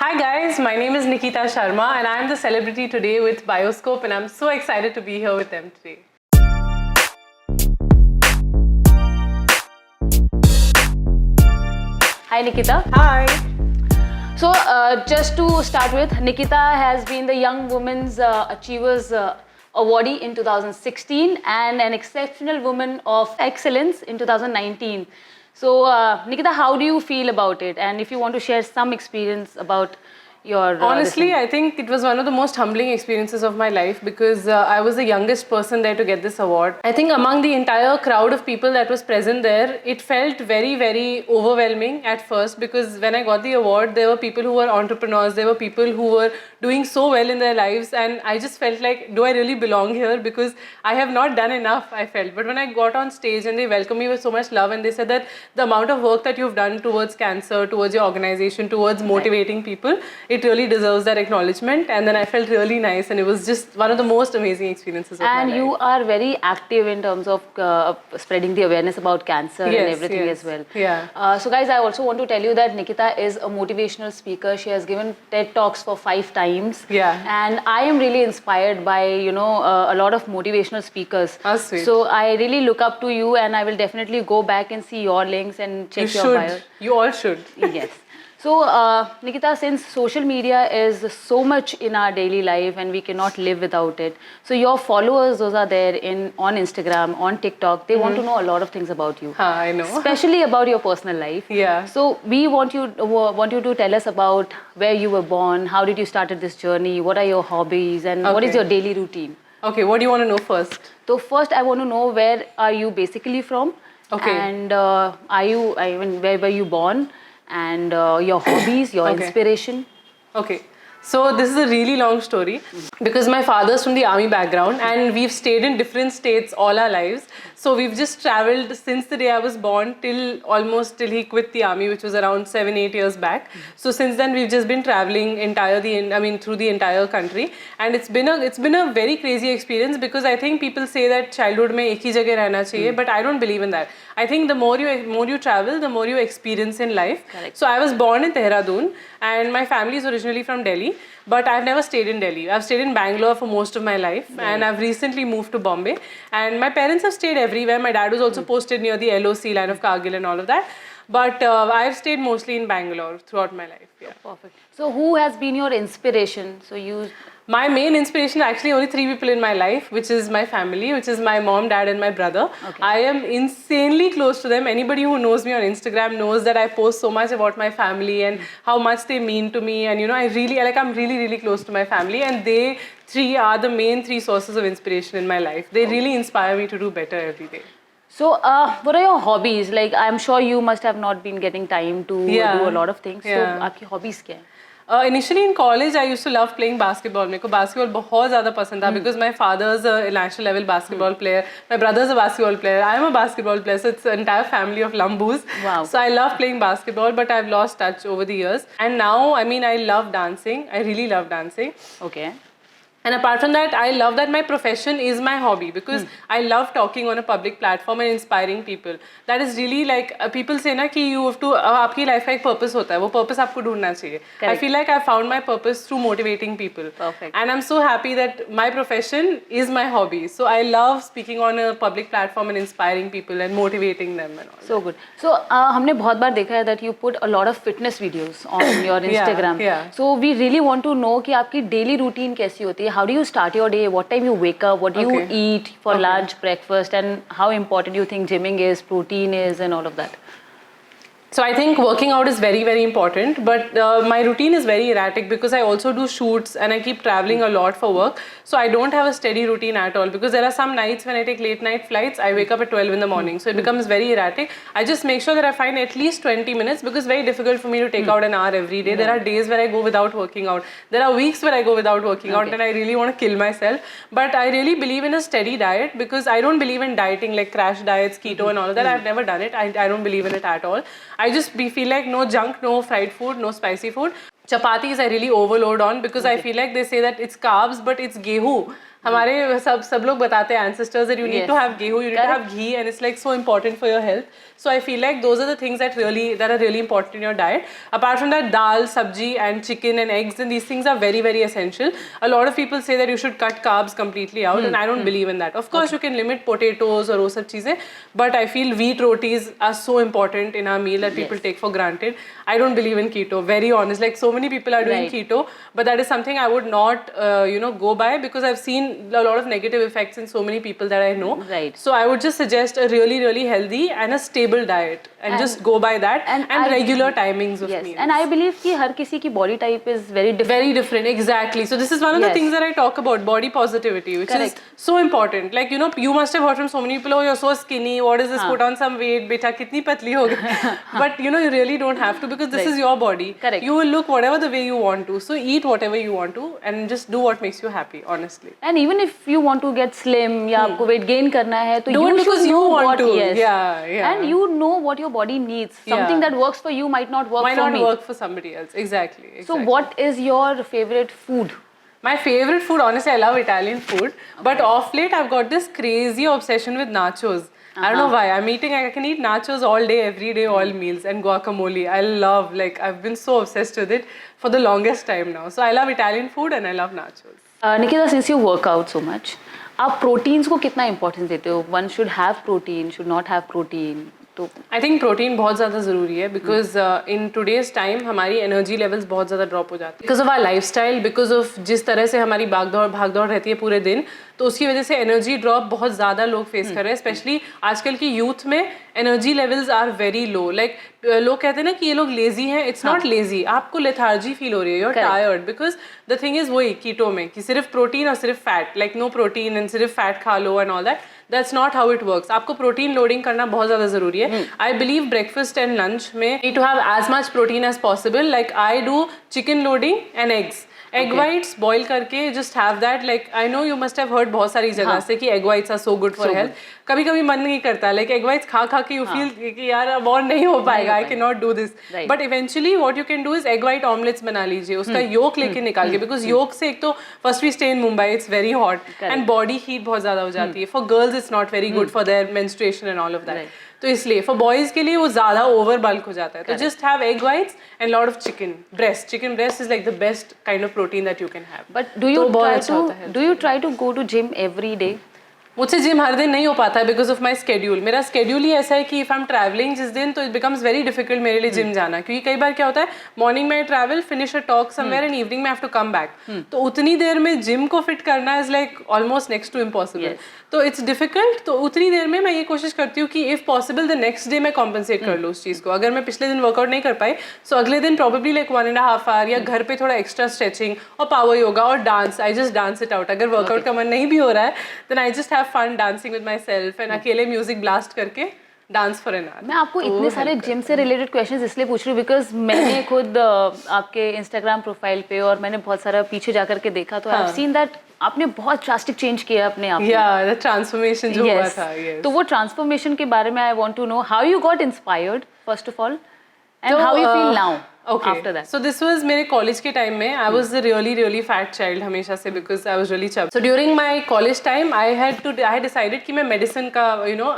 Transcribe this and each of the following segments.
Hi guys, my name is Nikita Sharma and I am the celebrity today with Bioscope and I'm so excited to be here with them today. Hi Nikita. Hi. So just to start with, Nikita has been the Young Women's Achievers Awardee in 2016 and an Exceptional Woman of Excellence in 2019. So Nikita, how do you feel about it? And if you want to share some experience about your... Honestly, I think it was one of the most humbling experiences of my life because I was the youngest person there to get this award. I think among the entire crowd of people that was present there, it felt very, very overwhelming at first because when I got the award, there were people who were entrepreneurs, there were people who were doing so well in their lives, and I just felt like, do I really belong here? Because I have not done enough, I felt. But when I got on stage and they welcomed me with so much love and they said that the amount of work that you've done towards cancer, towards your organization, towards motivating people, it really deserves that acknowledgement. And then I felt really nice, and it was just one of the most amazing experiences of my life. And you are very active in terms of spreading the awareness about cancer and everything as well. Yeah. So guys, I also want to tell you that Nikita is a motivational speaker. She has given TED Talks for 5 times. Yeah. And I am really inspired by, a lot of motivational speakers. Oh, sweet. So I really look up to you, and I will definitely go back and see your links and check your bio. You all should. Yes. So, Nikita, since social media is so much in our daily life and we cannot live without it, so your followers, those are there on Instagram, on TikTok, they want to know a lot of things about you. I know. Especially about your personal life. Yeah. So, we want you to tell us about where you were born, how did you started this journey, what are your hobbies, and what is your daily routine? Okay, what do you want to know first? So, first I want to know, where are you basically from? Okay. And where were you born? And your hobbies, your inspiration. Okay, so this is a really long story because my father's from the army background and we've stayed in different states all our lives. So we've just traveled since the day I was born till he quit the army, which was around 7-8 years back. So since then we've just been traveling through the entire country, and it's been a very crazy experience because I think people say that childhood mein ek hi jagah rehna chahiye, but I don't believe in that. I think the more you travel, the more you experience in life. Correct. So I was born in Dehradun, and my family is originally from Delhi, but I've never stayed in Delhi. I've stayed in Bangalore for most of my life, and I've recently moved to Bombay. And my parents have stayed everywhere. My dad was also posted near the LOC line of Kargil and all of that. But I've stayed mostly in Bangalore throughout my life. Yeah. Perfect. So who has been your inspiration? My main inspiration are actually only 3 people in my life, which is my family, which is my mom, dad, and my brother. Okay. I am insanely close to them. Anybody who knows me on Instagram knows that I post so much about my family and how much they mean to me. And I'm really, really close to my family, and they 3 are the main 3 sources of inspiration in my life. They really inspire me to do better every day. So, what are your hobbies? Like, I'm sure you must have not been getting time to do a lot of things. So, आपकी hobbies क्या हैं? Initially in college, I used to love playing basketball. मेरे को basketball बहुत ज़्यादा पसंद था because my father's a national level basketball player. My brother's a basketball player. I'm a basketball player. So it's an entire family of Lambus. Wow. So I love playing basketball, but I've lost touch over the years. And now, I love dancing. I really love dancing. Okay. And apart from that, I love that my profession is my hobby because I love talking on a public platform and inspiring people. That is really like, people say na ki you have to, आपकी life का एक purpose होता है, वो purpose आपको ढूंढना चाहिए. I feel like I found my purpose through motivating people. Perfect. And I'm so happy that my profession is my hobby. So I love speaking on a public platform and inspiring people and motivating them and all. So good. So हमने बहुत बार देखा है that you put a lot of fitness videos on your Instagram. Yeah. So we really want to know कि आपकी daily routine कैसी होती है? How do you start your day? What time you wake up? What do you eat for lunch, breakfast, and how important you think gymming is, protein is, and all of that? So I think working out is very, very important, but my routine is very erratic because I also do shoots and I keep traveling a lot for work. So I don't have a steady routine at all because there are some nights when I take late night flights, I wake up at 12 in the morning. So it becomes very erratic. I just make sure that I find at least 20 minutes because it's very difficult for me to take out an hour every day. There are days where I go without working out. There are weeks where I go without working out and I really want to kill myself. But I really believe in a steady diet because I don't believe in dieting like crash diets, keto and all of that. I've never done it. I don't believe in it at all. I just feel like no junk, no fried food, no spicy food. Chapatis I really overload on because I feel like they say that it's carbs but it's gehu. हमारे सब लोग बताते हैं ancestors that you need to Yes. have gehu, you need to have ghee, and it's like so important for your health. So I feel like those are the things that are really important in your diet. Apart from that, dal, sabji, and chicken and eggs, and these things are very very essential. A lot of people say that you should cut carbs completely out, and I don't believe in that. Of course, you can limit potatoes or वो सब चीजें, but I feel wheat rotis are so important in our meal that people take for granted. I don't believe in keto. Very honest, like so many people are doing Right. keto, but that is something I would not, go by because I've seen a lot of negative effects in so many people that I know. Right. So I would just suggest a really, really healthy and a stable diet, and just go by that, and regular timings of Yes, meals. and I believe कि हर किसी की body type is very different. Very different, exactly. So this is one of the Yes. things that I talk about, body positivity, which Correct. is so important. Like, you must have heard from so many people, oh, you're so skinny, what is this, put on some weight, beta, kitni patli ho gayi. But you really don't have to, because this Right. is your body. Correct. You will look whatever the way you want to. So eat whatever you want to, and just do what makes you happy, honestly. And even if you want to get slim या आपको weight gain करना है, तो Do you it because should you know want what, to. yes. Yeah. And you know what your body needs. Something that works for you might not work Might for not me. work for somebody else. Exactly. So what is your favorite food? My favorite food, honestly, I love Italian food. But off late, I've got this crazy obsession with nachos. I don't know why. I can eat nachos all day, every day, all meals, and guacamole. I've been so obsessed with it for the longest time now. So I love Italian food and I love nachos. Nikita, since you work out so much, आप proteins को कितना importance देते हो? One should have protein, should not have protein. तो I think protein बहुत ज़्यादा ज़रूरी है, because in today's time हमारी energy levels बहुत ज़्यादा drop हो जाती है because of our lifestyle, because of जिस तरह से हमारी भागदौड़ रहती है पूरे दिन, तो उसकी वजह से energy drop बहुत ज़्यादा लोग face कर रहे हैं, especially आजकल की youth में energy levels are very low. Like लोग कहते हैं ना कि ये लोग lazy हैं, it's not lazy, आपको lethargy feel हो रही है, you're tired, because the thing is वही keto में कि सिर्फ protein और सिर्फ fat, like no protein and सिर्फ fat खा लो and all that. That's not how it works. आपको protein loading करना बहुत ज़्यादा ज़रूरी है. I believe breakfast and lunch में need to have as much protein as possible. Like I do chicken loading and eggs. Egg whites boil करके just have that. Like I know you must have heard बहुत सारी जगह से कि egg whites are so good for health. कभी कभी मन नहीं करता. Like egg whites खा के you feel कि यार अब और नहीं हो पाएगा. I cannot do this. But eventually what you can do is egg white omelets बना लीजिए. उसका yolk लेके निकाल के, because yolk से एक तो first we stay in Mumbai, it's very hot and body heat बहुत ज़्यादा हो जाती है. For girls it's not very good for their menstruation and all of that. तो इसलिए for boys के लिए वो ज़्यादा over bulk हो जाता है. तो just have egg whites and lot of chicken breast. Chicken breast is like the best kind of protein that you can have. But do you try to go to gym every day? मुझसे gym हर दिन नहीं हो पाता है because of my schedule. मेरा schedule ही ऐसा है कि इफ आई एम ट्रैवलिंग जिस दिन, तो इट बिकम्स वेरी डिफिकल्ट मेरे लिए जिम जाना, क्योंकि कई बार क्या होता है मॉर्निंग में travel, finish a talk somewhere and evening में हैव टू कम बैक, तो उतनी देर में जिम को फिट करना is like almost next to impossible. तो इट्स डिफिकल्ट. तो उतनी देर में मैं ये कोशिश करती हूँ कि if possible the next day मैं कॉम्पनसेट कर लूँ उस चीज़ को. अगर मैं पिछले दिन वर्कआउट नहीं कर पाई, सो अगले दिन प्रॉबेबली लाइक 1.5 आवर या घर पे थोड़ा एक्स्ट्रा स्ट्रेचिंग और पावर योगा और dance. I just dance it out. अगर वर्कआउट का मन नहीं भी हो रहा है, then I just have fun dancing with my self and अकेले म्यूजिक ब्लास्ट करके डांस फॉर एन आवर. मैं आपको इतने सारे जिम से रिलेटेड क्वेश्चंस इसलिए पूछ रही हूँ बिकॉज मैंने खुद आपके इंस्टाग्राम प्रोफाइल पे और मैंने बहुत सारा पीछे जा करके देखा, तो आई हैव सीन दैट आपने बहुत ड्रास्टिक चेंज किया अपने आप में. द ट्रांसफॉर्मेशन जो हुआ था. तो वो ट्रांसफॉर्मेशन के बारे में I want to know how you got inspired first of all and how you feel now. Okay. After that. So this was मेरे college के time में. I was a really fat child हमेशा से because I was really chubby. So during my college time I had decided कि मैं medicine का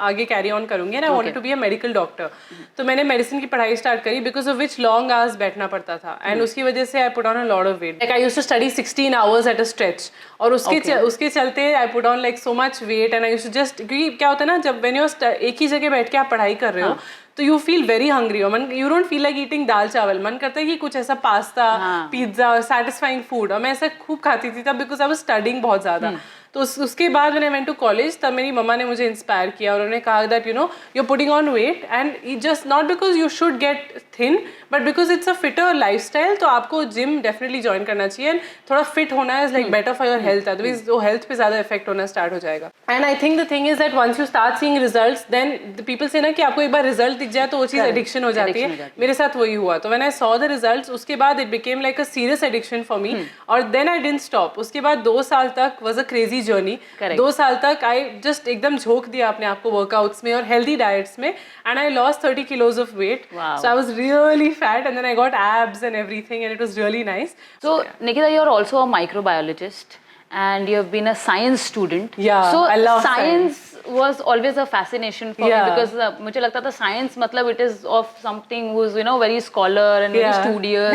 आगे carry on करूँगी and I wanted to be a medical doctor. तो मैंने medicine की पढ़ाई start करी because of which long hours बैठना पड़ता था and उसकी वजह से I put on a lot of weight. Like I used to study 16 hours at a stretch और उसके चलते I put on like so much weight and I used to just, क्योंकि क्या होता है ना, जब when you're एक ही जगह बैठ के आप पढ़ाई कर रहे हो तो you feel very hungry. You don't feel like eating dal chawal. मन करता है कि कुछ ऐसा पास्ता, पिज्जा, सैटिस्फाइंग फूड. और मैं ऐसा खूब खाती थी तब बिकॉज आई वाज स्टडिंग बहुत ज़्यादा. तो उसके बाद when I went to college, तब मेरी मम्मा ने मुझे इंस्पायर किया और उन्होंने कहा that you are putting on weight and just not because you should get thin but because it's a fitter lifestyle. तो आपको जिम डेफिनेटली ज्वाइन करना चाहिए एंड थोड़ा फिट होना is like better for your health. Otherwise वो health पे ज़्यादा effect होना स्टार्ट हो जाएगा. And I think the thing is that once you start seeing results, then the people say ना कि आपको एक बार रिजल्ट दिख जाए तो वो चीज़ एडिक्शन हो जाती है. मेरे साथ वही हुआ. तो when I saw the results, उसके बाद it became like a serious addiction for me. और देन आई डिडंट स्टॉप. उसके बाद 2 साल तक वाज अ क्रेजी जर्नी. 2 साल तक आई जस्ट एकदम झोंक दिया अपने आप को वर्कआउट्स में और हेल्दी डाइट्स में and I lost 30 kilos of weight. So I was really fat and then I got abs and everything and it was really nice. So Nikita, you're also a microbiologist and you have been a science student. Yeah, so I love science was always a fascination for me Yeah. because मुझे लगता था science मतलब it is of something who's very scholar and very Yeah. studious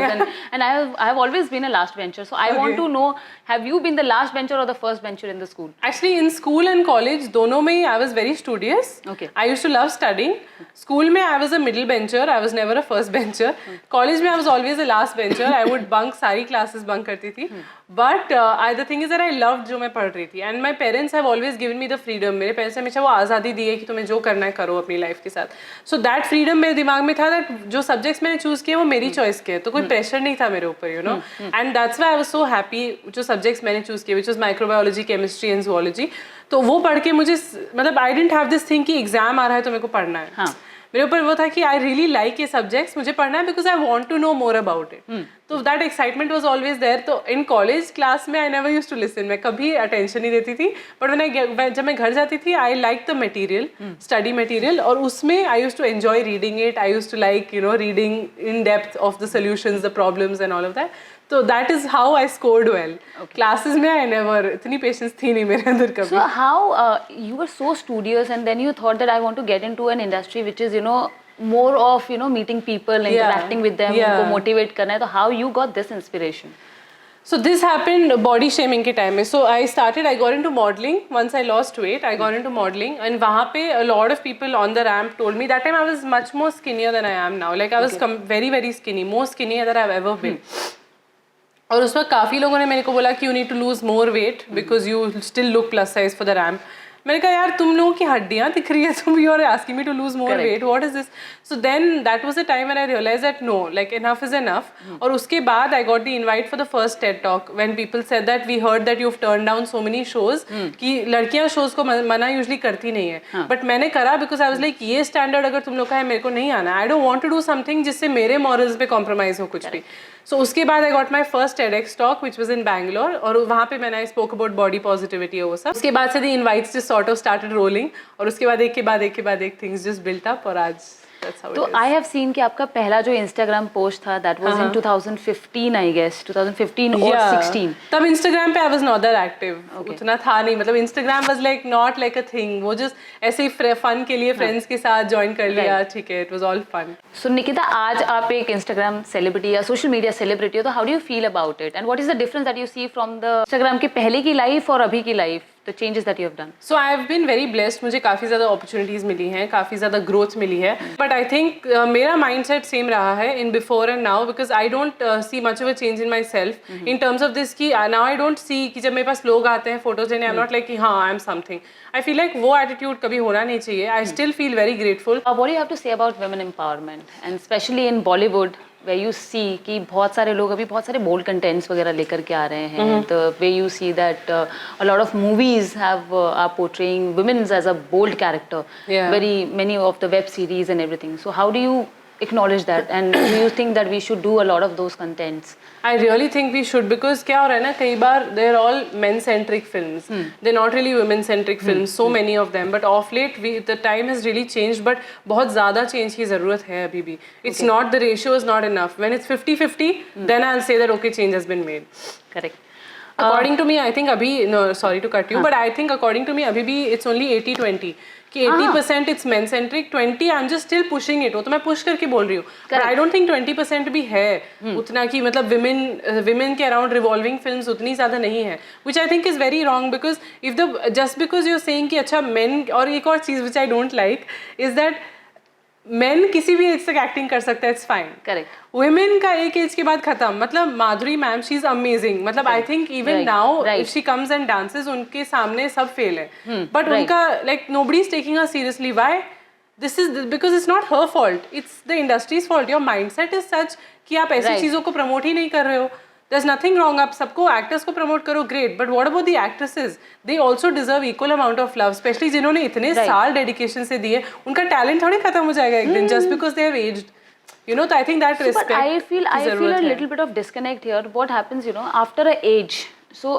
and I have always been a last bencher. So I want to know, have you been the last bencher or the first bencher in the school? Actually, in school and college, दोनों में ही I was very studious. Okay. I used to love studying. School में I was a middle bencher. I was never a first bencher. College में I was always a last bencher. I would bunk सारी classes bunk करती थी. But the thing is that I loved जो मैं पढ़ रही थी. And my parents have always given me the freedom. मेरे parents ने हमेशा वो आज़ादी दी है कि तुम्हें जो करना है करो अपनी लाइफ के साथ. So that freedom मेरे दिमाग में था that जो subjects मैंने choose किए वो मेरी choice के. तो कोई pressure नहीं था मेरे ऊपर, you know. And that's why I was so happy जो subjects मैंने choose किए, which was microbiology, chemistry and zoology. तो वो पढ़ के मुझे मतलब I didn't have this thing कि एग्जाम आ रहा है तो मेरे को पढ़ना है. हाँ. मेरे ऊपर वो था कि आई रियली लाइक ये सब्जेक्ट्स, मुझे पढ़ना है because I want to know more about it. तो that excitement was always there. तो इन कॉलेज क्लास में I never used to listen, मैं कभी अटेंशन नहीं देती थी. बट जब मैं घर जाती थी I like the material, study material, और उसमें I used to enjoy reading it. I used to like reading in depth of the solutions, the problems and all of that. So that is how I scored well. Classes में I never, इतनी patience थी नहीं मेरे अंदर कभी. So how you were so studious and then you thought that I want to get into an industry which is more of meeting people, interacting with them, उनको motivate करना है. तो how you got this inspiration? So this happened body shaming के time में. So I got into modeling. Once I lost weight, I got into modeling, and वहाँ पे a lot of people on the ramp told me that time I was much more skinnier than I am now. Like I was very very skinny, more skinnier than I've ever been. और उस वक्त काफ़ी लोगों ने मेरे को बोला कि you need to lose more weight because you still look plus size for the ramp. मैंने कहा यार तुम लोगों की हड्डियाँ दिख रही है, तुम you are asking me to lose more weight, what is this. So then that was the time when I realise that no, like enough is enough. और उसके बाद I got the invite for the first TED talk when people said that we heard that you have turn down so many shows, कि लड़कियां shows को मना usually करती नहीं है. बट मैंने करा बिकॉज आई वाज लाइक ये स्टैंडर्ड अगर तुम लोग का है मेरे को नहीं आना. I don't want to do something जिससे मेरे मॉरल्स पे कॉम्प्रोमाइज हो कुछ भी. So उसके बाद I got my first TEDx talk which was in Bangalore, और वहाँ पे मैंने I spoke about body positivity और वो सब. उसके बाद से the invites just sort of started rolling, और उसके बाद एक के बाद एक things just built up, और आज that's how it is. तो I have seen कि आपका पहला जो Instagram post था that was in 2015 I guess, 2015 or 16. तब Instagram पे I was not that active. उतना था नहीं, मतलब Instagram was like not like a thing. वो just ऐसे ही fun के लिए friends के साथ join कर लिया, ठीक है, it was all fun. So Nikita, आज आप एक Instagram celebrity या social media celebrity हो, तो how do you feel about it and what is the difference that you see from the Instagram के पहले की life और अभी की life, the changes that you have done? So I have been very blessed. मुझे काफ़ी ज़्यादा opportunities मिली हैं, काफ़ी ज़्यादा growth मिली है. But I think मेरा mindset same रहा है in before and now, because I don't see much of a change in myself in terms of this कि now I don't see कि जब मेरे पास लोग आते हैं photos लेने, I'm not like कि हाँ I am something. I feel like वो attitude कभी होना नहीं चाहिए. I still feel very grateful. What do you have to say about women empowerment and especially in Bollywood, where you see कि बहुत सारे लोग अभी बहुत सारे bold contents वगैरह लेकर के आ रहे हैं. The way you see that a lot of movies are portraying women as a bold character. Very many of the web series and everything. So how do you acknowledge that, and do you think that we should do a lot of those contents? I really think we should, because क्या हो रहा है ना, कई बार they're all men-centric films. They're not really women-centric films. So many of them. But of late, the time has really changed. But बहुत ज़्यादा change की ज़रूरत है अभी भी. It's not, the ratio is not enough. When it's 50-50, then I'll say that okay, change has been made. Correct. According to me, I think अभी, no, sorry to cut you, but I think according to me अभी भी it's only 80-20. कि 80% it's men centric, 20 I'm just still pushing it. वो तो मैं push करके बोल रही हूँ. But I don't think 20% भी है उतना कि मतलब women के around revolving films उतनी ज़्यादा नहीं है. Which I think is very wrong, because if just because you're saying कि अच्छा men, और एक और चीज़ which I don't like is that men किसी भी एज तक एक्टिंग कर सकता है, इट्स फाइन. करेक्ट. वुमेन का एक एज के बाद खत्म. मतलब माधुरी मैम, शी इज अमेजिंग. मतलब I think even now if she comes and dances, उनके सामने सब फेल है. बट उनका like nobody is taking her seriously. Why? This is because it's not her fault, it's the industries fault. Your mindset is such कि आप ऐसी चीज़ों को प्रमोट ही नहीं कर रहे हो. There's nothing wrong. आप सबको एक्टर्स को प्रमोट करो, great. But what about the actresses? They also deserve equal amount of love, specially जिन्होंने इतने साल डेडिकेशन से दिए. उनका टैलेंट थोड़ी खत्म हो जाएगा एक दिन just because they have aged. You know, so I think that respect. But I feel a little bit of disconnect here. What happens, after an age, so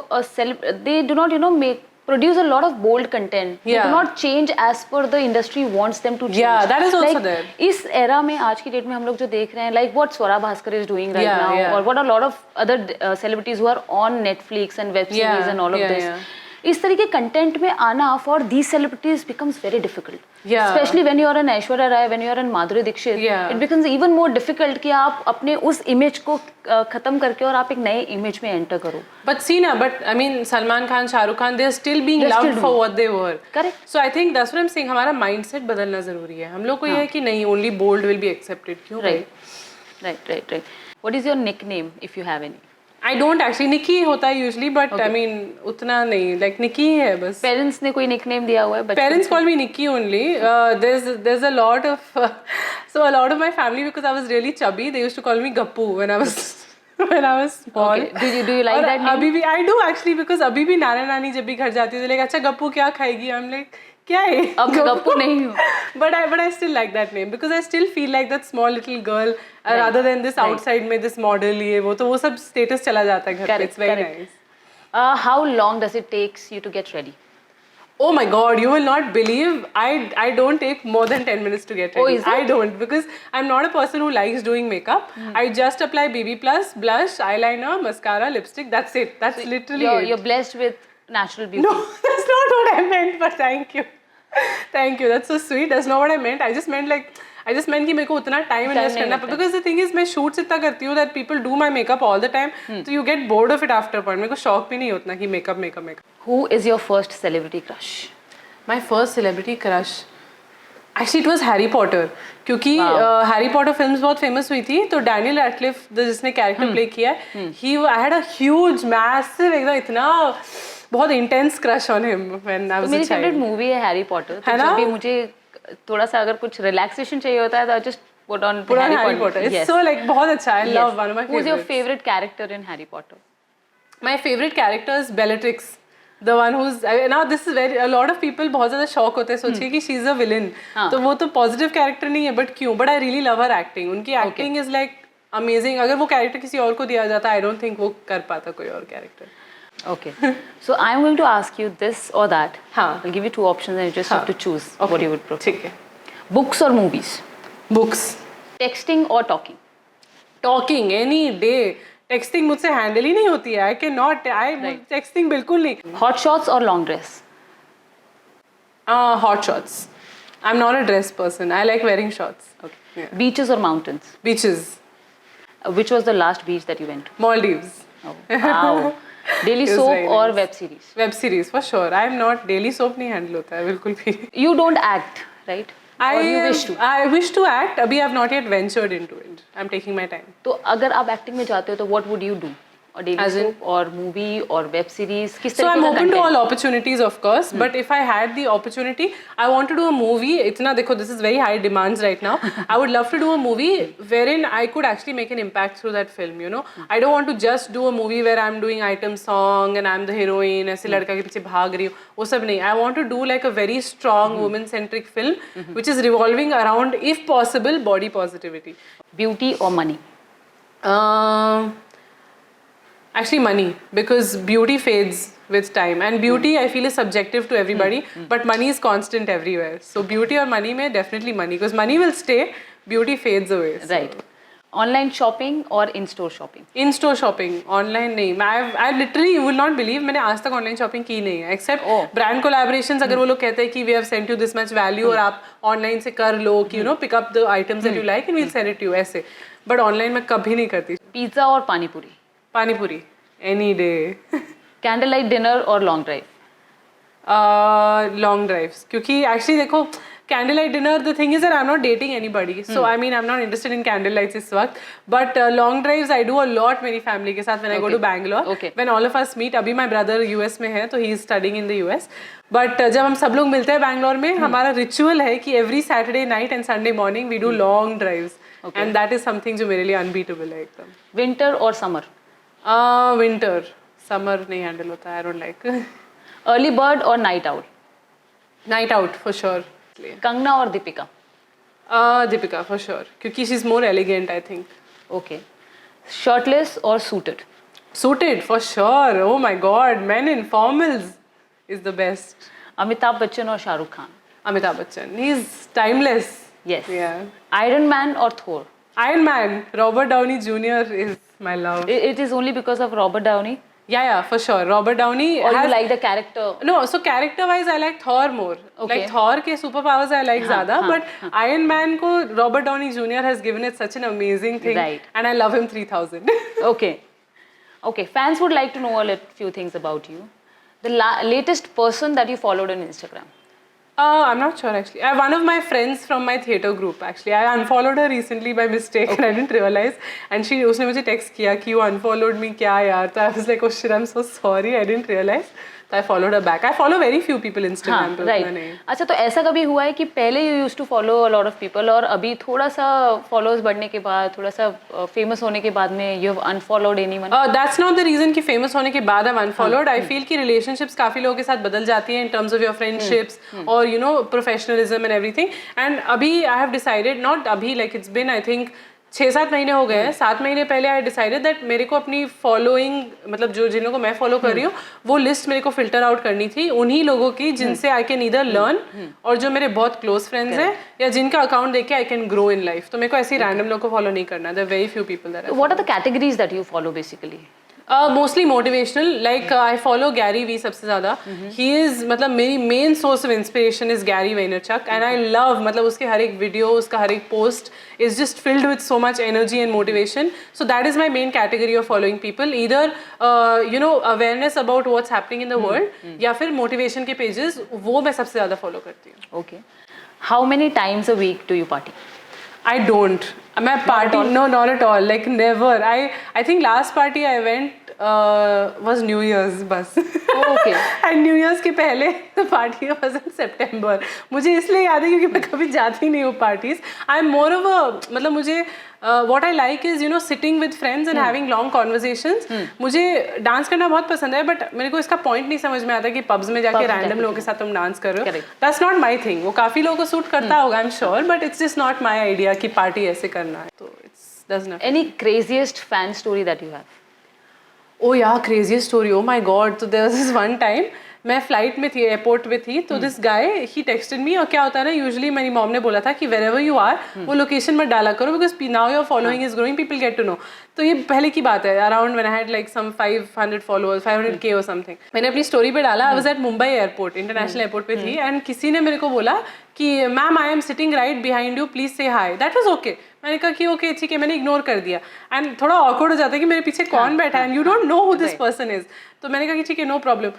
they do not, make produce a lot of bold content. They Yeah. do not change as per the industry wants them to change. Yeah, that is also like, there. इस era में आज की date में हम लोग जो देख रहे हैं, like what Swara Bhaskar is doing right Yeah, now, yeah. or what a lot of other celebrities who are on Netflix and web series Yeah, and all of yeah, this. yeah. इस तरह के content में आना for these celebrities becomes very difficult. Yeah. Especially when you are an Aishwarya Rai, when you are an Madhuri Dixit, Yeah. it becomes even more difficult कि आप अपने उस image को खत्म करके और आप एक नए इमेज में एंटर करो. But see na, but I mean Salman Khan, Shah Rukh Khan, they're still being They're loved still for doing. what they were. Correct. So I think that's what I'm saying. हमारा mindset बदलना जरूरी है. हम लोग को ये है कि नहीं, only bold will be accepted. क्यों? Right. What is your nickname if you have any? I don't actually. Nikki होता है usually, but I mean उतना नहीं. Like Nikki ही है बस. Parents ने कोई nickname दिया हुआ है बचपन Parents call me Nikki only. There's a lot of so a lot of my family, because I was really chubby, they used to call me Gappu when I was small. Okay. Do you like और that name? अभी भी I do actually, because अभी भी नाना नानी जब भी घर जाती है तो like अच्छा गप्पू क्या खाएगी, I'm like क्या है अब गप्पू नहीं हूँ. but I still like that name because I still feel like that small little girl rather than this outside में this model ये वो, तो वो सब status चला जाता है घर पे. It's very nice. How long does it takes you to get ready? Oh my god, you will not believe I don't take more than 10 minutes to get ready. Oh, is it? I don't, because I'm not a person who likes doing makeup. I just apply BB plus, blush, eyeliner, mascara, lipstick. That's it. That's literally it. You're blessed with natural beauty. No, that's not what I meant, but thank you. Thank you. That's so sweet. That's not what I meant. I just meant कि मेरे को उतना time invest करना पड़ता है. Because the thing is, मैं shoots इतना करती हूँ that people do my makeup all the time. So you get bored of it after a point. मेरे को शौक भी नहीं होता कि makeup. Who is your first celebrity crush? My first celebrity crush. Actually, it was Harry Potter. क्योंकि Harry Potter films बहुत famous हुई थी, तो Daniel Radcliffe जिसने character play किया है, I had a huge, massive, एकदम इतना बहुत intense crush on him when I was a child. मेरी favorite movie है Harry Potter. तो जब भी मुझे थोड़ा सा अगर कुछ relaxation चाहिए होता है, तो I just put on Harry Potter. It's yes. so like बहुत अच्छा. I love one of my favorites. Who's your favorite character in Harry Potter? My favorite character is Bellatrix. The one who's now this is very a lot of people बहुत ज़्यादा shock होते हैं सोच के कि she is a villain. तो वो तो positive character नहीं है, but क्यों? But I really love her acting. उनकी acting is like amazing. अगर वो character किसी और को दिया जाता, I don't think वो कर पाता कोई और character. Okay. So I'm going to ask you this or that. हाँ. I'll give you two options and you just have to choose what you would prefer. ठीक है. Books or movies? Books. Texting or talking? Talking any day. Texting मुझसे handle ही नहीं होती है. I cannot. Texting बिल्कुल नहीं. Hot shots or long dress? Hot shots. I'm not a dress person. I like wearing shorts. Okay. Yeah. Beaches or mountains? Beaches. Which was the last beach that you went to? Maldives. Oh, wow. Daily It was soap very or nice. web series? Web series for sure. I'm not daily soap नहीं handle होता है बिल्कुल भी. You don't act, right? Or you wish to? I wish to act. अभी I've not yet ventured into it. I'm taking my time. तो अगर आप acting में जाते हो तो what would you do? Or daily As in? soap or movie or web series? किस So तरीके I'm का open to content? all opportunities, of course. But if I had the opportunity, I want to do a movie. इतना देखो, this is very high demands right now. I would love to do a movie wherein I could actually make an impact through that film. You know, I don't want to just do a movie where I'm doing item song and I'm the heroine. ऐसे लड़का के पीछे भाग रही हूँ. वो सब नहीं. I want to do like a very strong woman-centric film, which is revolving around, if possible, body positivity. Beauty or money? Actually money, because beauty fades with time and beauty I feel is subjective to everybody, but money is constant everywhere. So beauty or money में definitely money, because money will stay, beauty fades away. Right. Online shopping or in-store shopping? In-store shopping, online नहीं. I literally, you will not believe, मैंने आज तक online shopping की नहीं है, except brand collaborations. अगर वो लोग कहते हैं कि we have sent you this much value और आप online से कर लो कि you know pick up the items that you like and we'll send it to you ऐसे. But online मैं कभी नहीं करती. Pizza or pani puri? पानी पूरी any day. Candlelight dinner or long drive? Long drives. क्योंकि actually देखो candlelight dinner, the thing is that I'm not dating anybody, so I mean I'm not interested in candlelights इस वक्त. But long drives I do a lot मेरी family के साथ when I go to Bangalore. Okay. When all of us meet, अभी my brother US में है, तो he is studying in the US. But जब हम सब लोग मिलते हैं बैंगलोर में, हमारा ritual है कि every Saturday night and Sunday morning we do long drives. Okay. And that is something जो मेरे लिए unbeatable है एकदम. Winter or summer? Winter. Summer नहीं handle होता है. I don't like. Early bird or night owl? Night out for sure. Kangna or Deepika? Deepika for sure. क्योंकि she's more elegant, I think. Okay. Shirtless or suited? Suited for sure. Oh my god, men in formals. is the best. Amitabh Bachchan और Shahrukh Khan? Amitabh Bachchan. He's timeless. Yes. Yeah. Iron Man or Thor? Iron Man. Robert Downey Jr. is my love. It is only because of Robert Downey? Yeah, for sure. Robert Downey. Or you like the character? No, so character-wise, I like Thor more. Okay. Like Thor के superpowers I like ज़्यादा, but Iron Man को Robert Downey Jr. has given it such an amazing thing, Right. and I love him 3000. Okay. Okay. Fans would like to know a few things about you. The latest person that you followed on Instagram? I'm not sure actually. One of my friends from my theatre group actually. I unfollowed her recently by mistake and I didn't realize. And उसने मुझे text किया कि you unfollowed me क्या यार? So I was like, oh shit, I'm so sorry. I didn't realize. So I followed her back. I follow very few people Instagram पे right. उतना नहीं. अच्छा, तो ऐसा कभी हुआ है कि पहले you used to follow a lot of people और अभी थोड़ा सा followers बढ़ने के बाद, थोड़ा सा famous होने के बाद में you have unfollowed anyone? That's not the reason कि famous होने के बाद I've unfollowed. I feel कि relationships काफी लोगों के साथ बदल जाती हैं in terms of your friendships or you know professionalism and everything. And अभी I have decided, not अभी, like it's been I think 6-7 महीने हो गए हैं. 7 महीने पहले आई डिसाइडेड दैट मेरे को अपनी फॉलोइंग मतलब जो जिन लोगों को मैं फॉलो कर रही हूँ वो लिस्ट मेरे को फिल्टर आउट करनी थी उन्हीं लोगों की जिनसे आई कैन ईदर लर्न और जो मेरे बहुत क्लोज फ्रेंड्स हैं या जिनका अकाउंट देख के I can grow in life. तो मेरे को ऐसे रैंडम लोगों को फॉलो नहीं करना. There very few people that. What are the categories that you follow basically? Mostly motivational. Like I follow Gary Vee सबसे ज़्यादा. ही इज़ मतलब मेरी main source of inspiration is Gary Vaynerchuk and I love मतलब उसके हर एक video उसका हर एक post is just filled with so much energy and motivation. So that is my main category of following people. Either you know awareness about what's happening in the world या फिर motivation के pages वो मैं सबसे ज़्यादा follow करती हूँ. Okay. How many times a week do you party? I don't. मैं party no, not at all. Like never. I think last party I went was New Year's बस. Okay. And New Year's के पहले the party was in September. मुझे इसलिए याद है क्योंकि मैं कभी जाती नहीं हूँ parties. I'm more of a मतलब मुझे what I like is you know sitting with friends and having long conversations. मुझे डांस करना बहुत पसंद है but मेरे को इसका point नहीं समझ में आता कि pubs में जाके random लोगों के साथ तुम डांस कर रहे हो. That's not my thing. वो काफी लोगों को सूट करता होगा I'm sure but it's just not my idea कि party ऐसे करना है. तो it's does not. Any craziest fan story that you have? Oh yeah, craziest story. Oh my god. So there was this one time मैं flight में थी airport में थी तो दिस गाय ही टेक्स्टेड मी और क्या होता है ना यूजुअली मेरी मॉम ने बोला था कि वेरेवर यू आर वो लोकेशन मत डाला करो because now your following is growing people get to know. तो ये पहले की बात है around when I had like some 500 followers 500K और समथिंग. मैंने अपनी स्टोरी पे डाला. I was at Mumbai airport international airport पे थी एंड किसी ने मेरे को बोला कि ma'am I am sitting right behind you please say high. That was okay. मैंने कहा कि ओके ठीक है मैंने इग्नोर कर दिया एंड थोड़ा ऑकवर्ड हो जाता है कि मेरे पीछे कौन बैठा है and you don't know who this person is. तो मैंने कहा कि ठीक है नो प्रॉब्लम.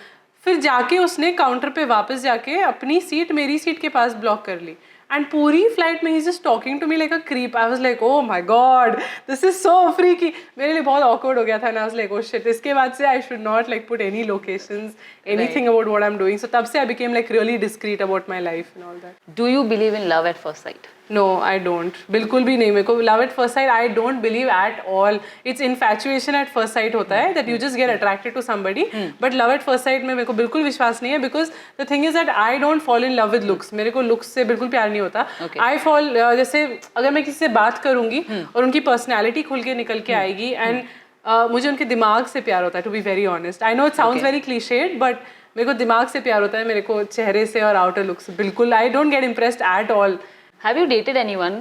फिर जाके उसने काउंटर पे वापस जाके अपनी सीट मेरी सीट के पास ब्लॉक कर ली एंड पूरी फ्लाइट में ही just talking to me like a creep. I was like oh my God this is so freaky. मेरे लिए बहुत ऑकवर्ड हो गया था. I was like oh shit. इसके बाद से I should not like put any locations anything about what I am doing. So तब से I became like really discreet about my life and all that. Do you believe in love at first sight? No, I don't. बिल्कुल भी नहीं. मेरे को love at first sight I don't believe at all. It's infatuation at first sight होता है that you just get attracted to somebody. But love at first sight में मेरे को बिल्कुल विश्वास नहीं है because the thing is that I don't fall in love with looks. मेरे को looks से बिल्कुल प्यार नहीं होता. I fall जैसे अगर मैं किसी से बात करूँगी और उनकी personality खुल के निकल के आएगी and मुझे उनके दिमाग से प्यार होता है to be very honest. I know it sounds very cliched but मेरे को दिमाग से प्यार होता है. मेरे को चेहरे से और outer looks से बिल्कुल I don't get impressed at all. Have you dated anyone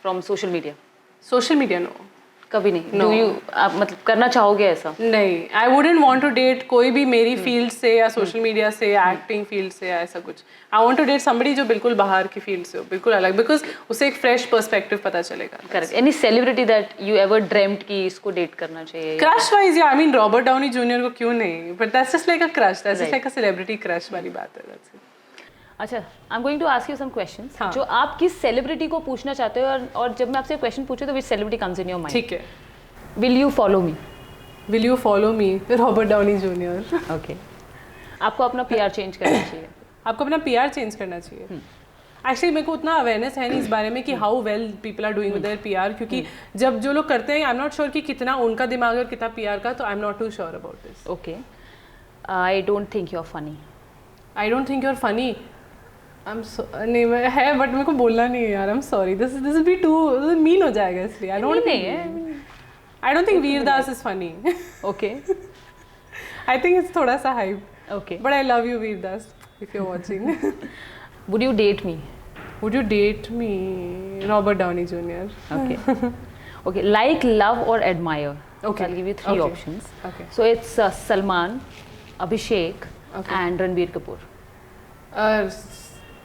from social media? Social media no. कभी नहीं. No. Do you आप मतलब करना चाहोगे ऐसा? नहीं. I wouldn't want to date कोई भी मेरी फील्ड से या सोशल मीडिया से या एक्टिंग फील्ड से या ऐसा कुछ. I want to date somebody जो बिल्कुल बाहर की फील्ड से हो बिल्कुल अलग बिकॉज उसे एक फ्रेश पर्सपेक्टिव पता चलेगा. Correct. Any celebrity that you ever dreamt कि इसको डेट करना चाहिए? क्रश वाइज या I mean Robert Downey Jr. को क्यों नहीं but that's just like a crush. That's just like a celebrity crush वाली बात है. That's it. अच्छा, I am going to ask you some questions हाँ. जो आप किस सेलिब्रिटी को पूछना चाहते हो और जब मैं आपसे क्वेश्चन पूछूं तो which celebrity comes in your mind? ठीक है. Will you follow me? Will you follow me? Robert Downey Junior. Okay. आपको अपना पीआर चेंज करना चाहिए. आपको अपना पीआर चेंज करना चाहिए. एक्चुअली मेरे को उतना अवेयरनेस है नहीं इस बारे में कि how well people are doing with their PR क्योंकि जब जो लोग करते हैं आई एम नॉट श्योर कि कितना उनका दिमाग है और कितना पीआर का. तो I am not too sure about this. Okay. I don't think you are funny. I don't think you are funny. नहीं है बट मेरे को बोलना नहीं है यार. I am sorry. This will be too mean हो जाएगा इसलिए. I don't think Vir Das is funny. Okay. I think it's थोड़ा सा hype. Okay. But I love you, Veer Das, if you're watching. Would you date me? Would you date me? Robert Downey Jr. Okay. Okay. Like, love, or admire. Okay. I'll give you 3 Okay. options. Okay. So it's Salman, Abhishek, Okay. and Ranbir Kapoor.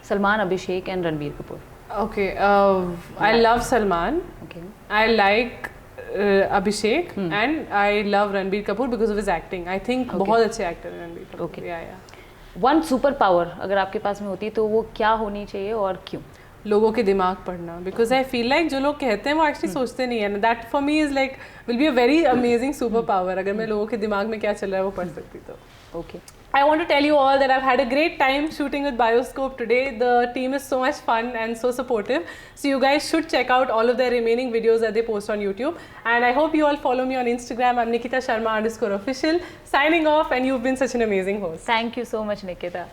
Salman, Abhishek, and Ranbir Kapoor. Okay. I love Salman. Okay. I like Abhishek, and I love Ranbir Kapoor because of his acting. I think बहुत अच्छे actor हैं Ranbir Kapoor. Okay. Yeah, yeah. One super power अगर आपके पास में होती तो वो क्या होनी चाहिए और क्यों? लोगों के दिमाग पढ़ना, because I feel like जो लोग कहते हैं वो actually सोचते नहीं है. That for me is like will be a very amazing superpower. अगर मैं लोगों के दिमाग में क्या चल रहा है वो पढ़ सकती तो. Okay. I want to tell you all that I've had a great time shooting with Bioscope today. The team is so much fun and so supportive. So you guys should check out all of their remaining videos that they post on YouTube. And I hope you all follow me on Instagram. I'm Nikita Sharma _official. Signing off, and you've been such an amazing host. Thank you so much, Nikita.